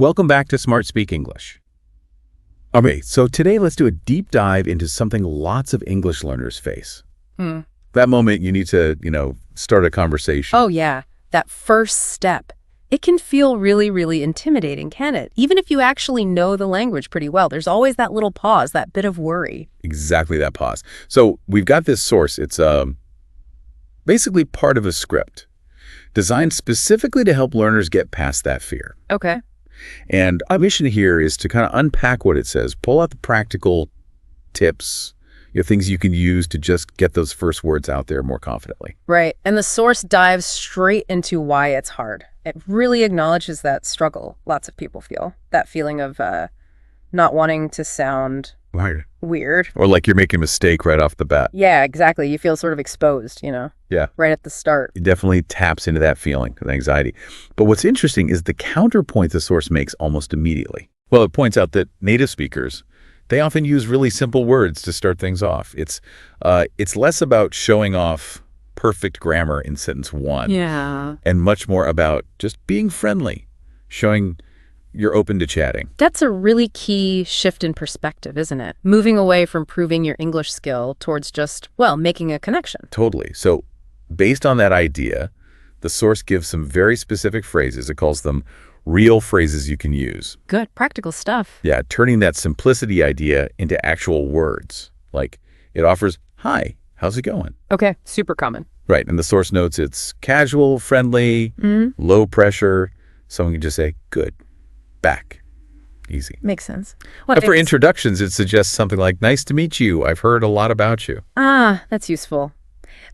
welcome back to SmartSpeak English. Okay, so today let's do a deep dive into something lots of English learners face. That moment you need to, start a conversation. Oh, yeah. That first step. It can feel really, really intimidating, can it? Even if you actually know the language pretty well, there's always that little pause, that bit of worry. Exactly that pause. So we've got this source. It's basically part of a script designed specifically to help learners get past that fear. Okay. And our mission here is to kind of unpack what it says, pull out the practical tips, things you can use to just get those first words out there more confidently. Right. And the source dives straight into why it's hard. It really acknowledges that struggle lots of people feel, that feeling of not wanting to sound weird. Or like you're making a mistake right off the bat. Yeah, exactly. You feel sort of exposed, Yeah. right at the start. It definitely taps into that feeling of anxiety. But what's interesting is the counterpoint the source makes almost immediately. Well, it points out that native speakers, they often use really simple words to start things off. It's less about showing off perfect grammar in sentence one. Yeah. And much more about just being friendly, showing you're open to chatting. That's a really key shift in perspective, isn't it? Moving away from proving your English skill towards just, making a connection. Totally. So based on that idea, the source gives some very specific phrases. It calls them real phrases you can use. Good. Practical stuff. Yeah, turning that simplicity idea into actual words. Like it offers, hi, how's it going? Okay. Super common. Right. And the source notes it's casual, friendly, low pressure. Someone can just say, good. Back. Easy. Makes sense. But for introductions, it suggests something like, nice to meet you. I've heard a lot about you. That's useful.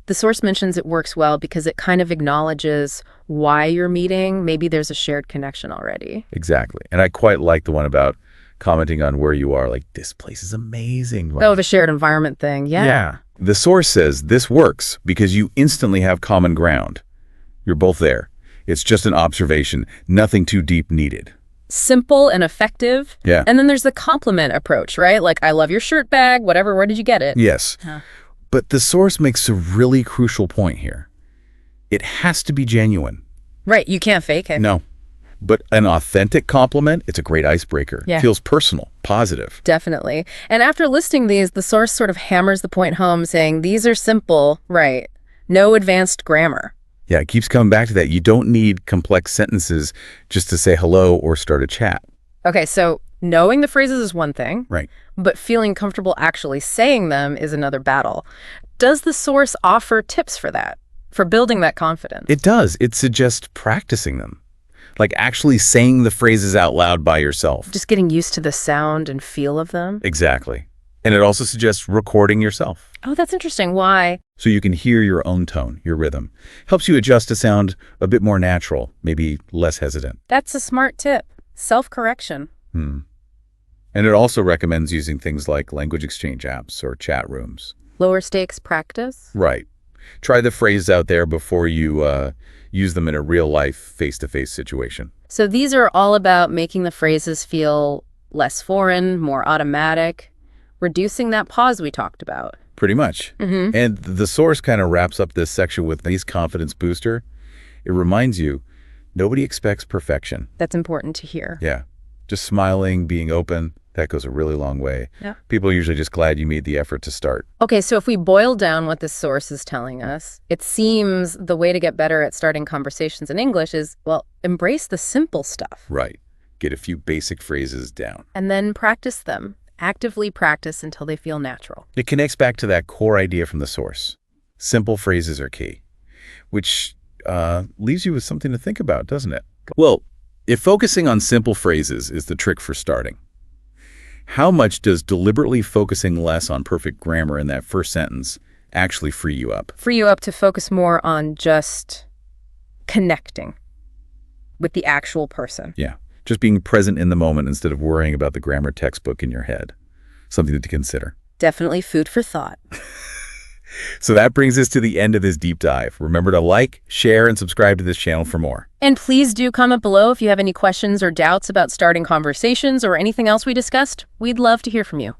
The source mentions it works well because it kind of acknowledges why you're meeting. Maybe there's a shared connection already. Exactly. And I quite like the one about commenting on where you are. Like, this place is amazing. Like, the shared environment thing. Yeah. Yeah. The source says this works because you instantly have common ground. You're both there. It's just an observation. Nothing too deep needed. Simple and effective. Yeah. And then there's the compliment approach, right? Like, I love your shirt bag, whatever, where did you get it? Yes. But the source makes a really crucial point here. It has to be genuine. Right. You can't fake it. No. But an authentic compliment, it's a great icebreaker. Yeah. It feels personal, positive. Definitely. And after listing these, the source sort of hammers the point home saying, these are simple, right? No advanced grammar. Yeah, it keeps coming back to that. You don't need complex sentences just to say hello or start a chat. Okay, so knowing the phrases is one thing. Right. But feeling comfortable actually saying them is another battle. Does the source offer tips for that, for building that confidence? It does. It suggests practicing them, like actually saying the phrases out loud by yourself. Just getting used to the sound and feel of them? Exactly. And it also suggests recording yourself. Oh, that's interesting. Why? So you can hear your own tone, your rhythm. Helps you adjust to sound a bit more natural, maybe less hesitant. That's a smart tip. Self-correction. And it also recommends using things like language exchange apps or chat rooms. Lower stakes practice? Right. Try the phrases out there before you use them in a real-life, face-to-face situation. So these are all about making the phrases feel less foreign, more automatic, reducing that pause we talked about. Pretty much. And the source kind of wraps up this section with this confidence booster. It reminds you, nobody expects perfection. That's important to hear. Yeah. Just smiling, being open, that goes a really long way. Yeah. People are usually just glad you made the effort to start. Okay, so if we boil down what this source is telling us, it seems the way to get better at starting conversations in English is, embrace the simple stuff. Right. Get a few basic phrases down. And then practice them. Actively practice until they feel natural. It connects back to that core idea from the source. Simple phrases are key, which leaves you with something to think about, doesn't it? Well, if focusing on simple phrases is the trick for starting, how much does deliberately focusing less on perfect grammar in that first sentence actually free you up? Free you up to focus more on just connecting with the actual person. Yeah. Just being present in the moment instead of worrying about the grammar textbook in your head. Something to consider. Definitely food for thought. So that brings us to the end of this deep dive. Remember to like, share, and subscribe to this channel for more. And please do comment below if you have any questions or doubts about starting conversations or anything else we discussed. We'd love to hear from you.